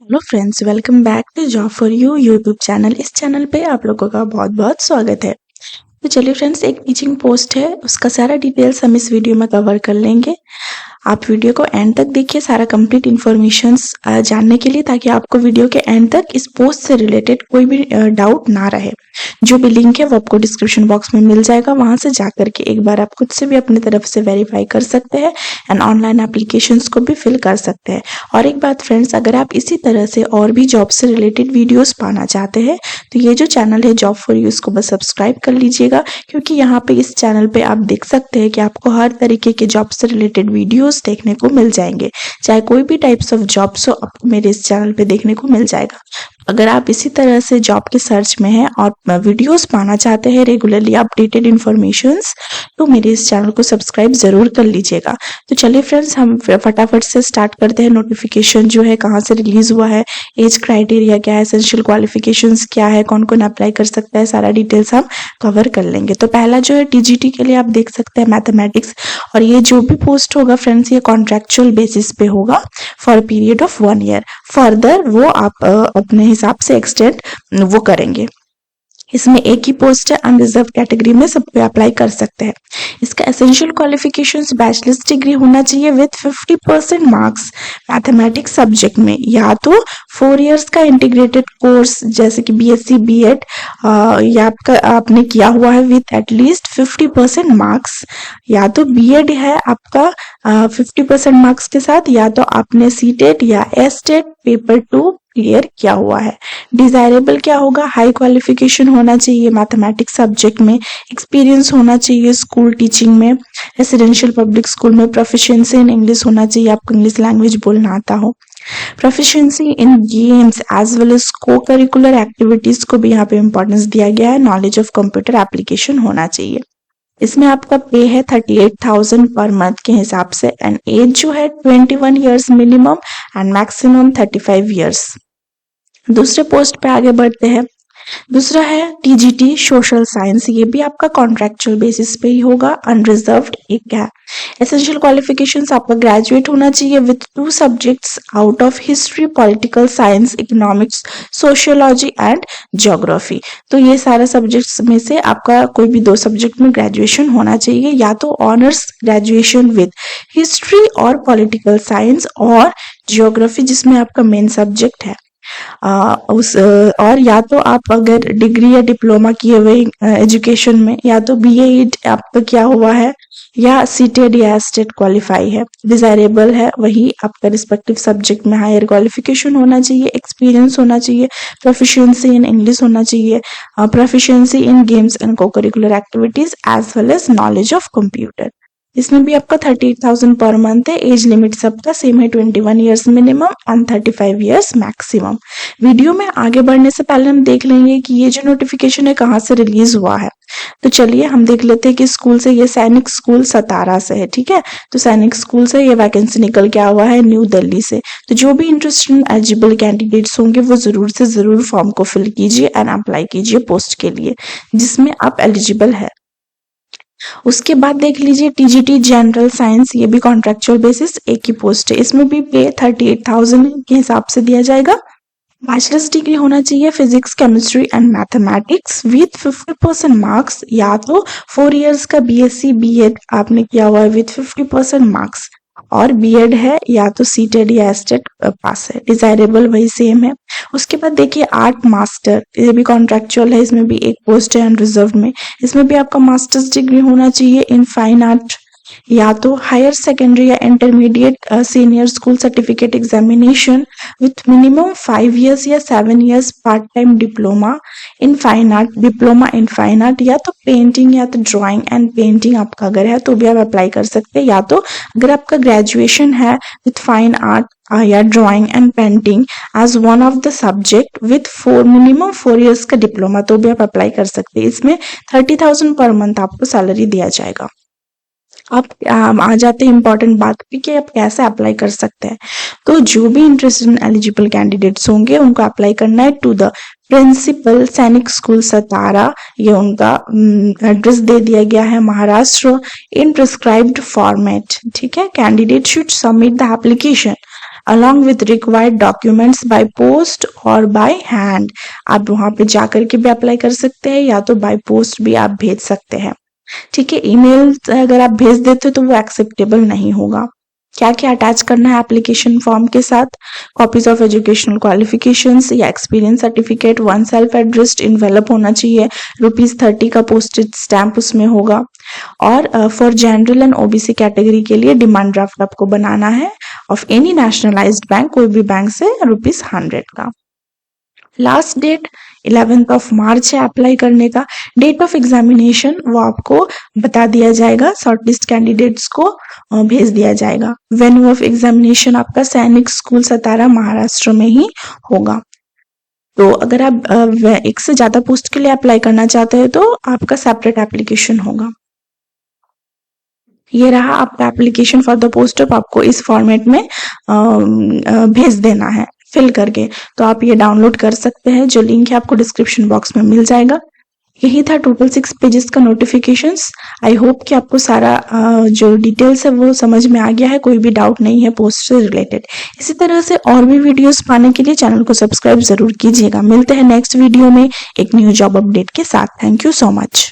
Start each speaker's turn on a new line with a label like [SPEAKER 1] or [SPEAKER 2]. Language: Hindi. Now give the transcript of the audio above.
[SPEAKER 1] Hello friends, welcome back to job for you YouTube channel. इस चैनल पे आप लोगों का बहुत बहुत स्वागत है। तो चलिए फ्रेंड्स, एक टीचिंग पोस्ट है, उसका सारा डिटेल्स हम इस वीडियो में कवर कर लेंगे। आप वीडियो को एंड तक देखिए सारा कंप्लीट इन्फॉर्मेशन जानने के लिए, ताकि आपको वीडियो के एंड तक इस पोस्ट से रिलेटेड कोई भी डाउट ना रहे। जो भी लिंक है वो आपको डिस्क्रिप्शन बॉक्स में मिल जाएगा, वहां से जाकर के एक बार आप खुद से भी अपनी तरफ से वेरीफाई कर सकते हैं एंड ऑनलाइन एप्लीकेशंस को भी फिल कर सकते हैं। और एक बात फ्रेंड्स, अगर आप इसी तरह से और भी जॉब से रिलेटेड वीडियोस पाना चाहते हैं तो ये जो चैनल है जॉब फॉर यू, इसको बस सब्सक्राइब कर लीजिएगा, क्योंकि यहाँ पे इस चैनल पे आप देख सकते हैं कि आपको हर तरीके के जॉब से रिलेटेड वीडियोस देखने को मिल जाएंगे। चाहे कोई भी टाइप्स ऑफ जॉब्स हो, आपको मेरे इस चैनल पे देखने को मिल जाएगा। अगर आप इसी तरह से जॉब के सर्च में हैं और वीडियोस पाना चाहते हैं रेगुलरली अपडेटेड इन्फॉर्मेशंस, तो मेरे इस चैनल को सब्सक्राइब जरूर कर लीजिएगा। तो चलिए फ्रेंड्स, हम फटाफट से स्टार्ट करते हैं। नोटिफिकेशन जो है कहाँ से रिलीज हुआ है, एज क्राइटेरिया क्या है, एसेंशियल क्वालिफिकेशंस क्या है, कौन कौन अप्लाई कर सकता है, सारा डिटेल्स हम कवर कर लेंगे। तो पहला जो है टीजीटी के लिए आप देख सकते हैं मैथमेटिक्स, और ये जो भी पोस्ट होगा फ्रेंड्स, ये कॉन्ट्रेक्चुअल बेसिस पे होगा for period of 1 year. Further वो आप अपने हिसाब से एक्सटेंड वो करेंगे। इसमें एक ही पोस्ट है, अनरिजर्व कैटेगरी में सब पे अप्लाई कर सकते हैं। इसका एसेंशियल क्वालिफिकेशंस बैचलर्स डिग्री होना चाहिए विथ 50% मार्क्स मैथमेटिक्स सब्जेक्ट में, या तो 4 इयर्स का इंटीग्रेटेड कोर्स जैसे कि बीएससी बीएड या आपने किया हुआ है विथ एटलीस्ट 50% मार्क्स, या तो बीएड है आपका 50% मार्क्स के साथ, या तो आपने सीटेट या एसटेट पेपर 2 क्लियर किया हुआ है। डिजायरेबल क्या होगा, हाई क्वालिफिकेशन होना चाहिए मैथमेटिक्स सब्जेक्ट में, एक्सपीरियंस होना चाहिए स्कूल टीचिंग में, रेसिडेंशियल पब्लिक स्कूल में, प्रोफिशिएंसी इन इंग्लिश होना चाहिए, आपको इंग्लिश लैंग्वेज बोलना आता हो, proficiency in games as well as को करिकुलर एक्टिविटीज को भी यहाँ पे इंपॉर्टेंस दिया गया है, नॉलेज ऑफ कंप्यूटर एप्लीकेशन होना चाहिए। इसमें आपका पे है 38,000 पर मंथ के हिसाब से, एंड एज जो है 21 years minimum and maximum 35 years. दूसरे पोस्ट पे आगे बढ़ते हैं। दूसरा है टीजीटी सोशल साइंस, ये भी आपका कॉन्ट्रेक्चुअल बेसिस पे ही होगा, अनरिजर्व्ड एक है। एसेंशियल क्वालिफिकेशंस आपका ग्रेजुएट होना चाहिए with 2 subjects out of history, political science, economics, sociology and geography. तो ये सारे सब्जेक्ट्स में से आपका कोई भी 2 सब्जेक्ट में ग्रेजुएशन होना चाहिए, या तो ऑनर्स ग्रेजुएशन विथ हिस्ट्री और पॉलिटिकल साइंस और ज्योग्राफी जिसमें आपका मेन सब्जेक्ट है। और या तो आप अगर डिग्री या डिप्लोमा किए हुए एजुकेशन में, या तो बीए आपका किया हुआ है, या सीटेड या स्टेट क्वालिफाई है। डिजायरेबल है वही आपका रिस्पेक्टिव सब्जेक्ट में हायर क्वालिफिकेशन होना चाहिए, एक्सपीरियंस होना चाहिए, प्रोफिशिएंसी इन इंग्लिश होना चाहिए, proficiency in games and co curricular activities as well as knowledge of computer. इसमें भी आपका 38,000 पर मंथ है। एज लिमिट सबका सेम है, 21 years minimum and 35 years maximum. Video में आगे बढ़ने से पहले हम देख लेंगे कि ये जो नोटिफिकेशन है कहाँ से रिलीज हुआ है। तो चलिए हम देख लेते हैं कि स्कूल से, ये सैनिक स्कूल सतारा से है, ठीक है। तो सैनिक स्कूल से ये वैकेंसी निकल के आया हुआ है न्यू दिल्ली से। तो जो भी इंटरेस्टेड एलिजिबल कैंडिडेट्स होंगे वो जरूर से जरूर फॉर्म को फिल कीजिए एंड अप्लाई कीजिए पोस्ट के लिए जिसमें आप एलिजिबल है। उसके बाद देख लीजिए टीजीटी जनरल साइंस, ये भी कॉन्ट्रेक्चुअल बेसिस एक ही पोस्ट है। इसमें भी पे 38,000 के हिसाब से दिया जाएगा। बैचलर्स डिग्री होना चाहिए physics, chemistry and mathematics with 50% marks, या तो 4 इयर्स का बीएससी बीएड आपने किया हुआ है विथ 50% मार्क्स, और बीएड है या तो सीटेड या एसटेट पास है। डिजायरेबल वही सेम है। उसके बाद देखिए आर्ट मास्टर, ये भी कॉन्ट्रेक्चुअल है, इसमें भी एक पोस्ट है अनरिजर्व में। इसमें भी आपका मास्टर्स डिग्री होना चाहिए इन फाइन आर्ट, या तो हायर सेकेंडरी या intermediate senior school certificate examination with minimum 5 years या 7 years part time diploma in fine art, diploma in fine art, या तो पेंटिंग या तो ड्राइंग एंड पेंटिंग आपका अगर है तो भी आप अप्लाई कर सकते हैं, या तो अगर आपका ग्रेजुएशन है विथ फाइन आर्ट या drawing and painting as one of the subject with minimum 4 years का डिप्लोमा, तो भी आप अप्लाई कर सकते हैं। इसमें 30,000 पर मंथ आपको सैलरी दिया जाएगा। अब आ जाते हैं इम्पोर्टेंट बात पे कि आप कैसे अप्लाई कर सकते हैं। तो जो भी इंटरेस्टेड एलिजिबल कैंडिडेट्स होंगे उनको अप्लाई करना है टू द प्रिंसिपल सैनिक स्कूल सतारा, ये उनका एड्रेस दे दिया गया है, महाराष्ट्र, इन प्रिस्क्राइब्ड फॉर्मेट, ठीक है। Candidate should submit the application along with required documents by post और by hand। आप वहां पे जाकर के भी अप्लाई कर सकते हैं या तो बाय पोस्ट भी आप भेज सकते हैं। ठीक है, ईमेल अगर आप भेज देते हो तो वो एक्सेप्टेबल नहीं होगा। क्या क्या अटैच करना है एप्लीकेशन फॉर्म के साथ? कॉपीज ऑफ एजुकेशनल क्वालिफिकेशंस या experience certificate, one self addressed envelope होना चाहिए, ₹30 का पोस्टेज स्टैंप उसमें होगा। और for general and OBC category के लिए डिमांड ड्राफ्ट आपको बनाना है ऑफ एनी नेशनलाइज्ड बैंक, कोई भी बैंक से ₹100 का। लास्ट डेट 11 मार्च है अप्लाई करने का। डेट ऑफ एग्जामिनेशन वो आपको बता दिया जाएगा, शॉर्टलिस्ट कैंडिडेट्स को भेज दिया जाएगा। वेन्यू ऑफ एग्जामिनेशन आपका सैनिक स्कूल सतारा महाराष्ट्र में ही होगा। तो अगर आप एक से ज्यादा पोस्ट के लिए अप्लाई करना चाहते हो तो आपका सेपरेट एप्लीकेशन होगा। ये रहा आपका application for the post of, आपको इस फॉर्मेट में भेज देना है फिल करके। तो आप ये डाउनलोड कर सकते हैं, जो लिंक है आपको डिस्क्रिप्शन बॉक्स में मिल जाएगा। यही था टोटल 6 पेजेस का नोटिफिकेशंस। आई होप कि आपको सारा जो डिटेल्स है वो समझ में आ गया है, कोई भी डाउट नहीं है पोस्ट से रिलेटेड। इसी तरह से और भी वीडियोस पाने के लिए चैनल को सब्सक्राइब जरूर कीजिएगा। मिलते हैं नेक्स्ट वीडियो में एक न्यू जॉब अपडेट के साथ। Thank you so much.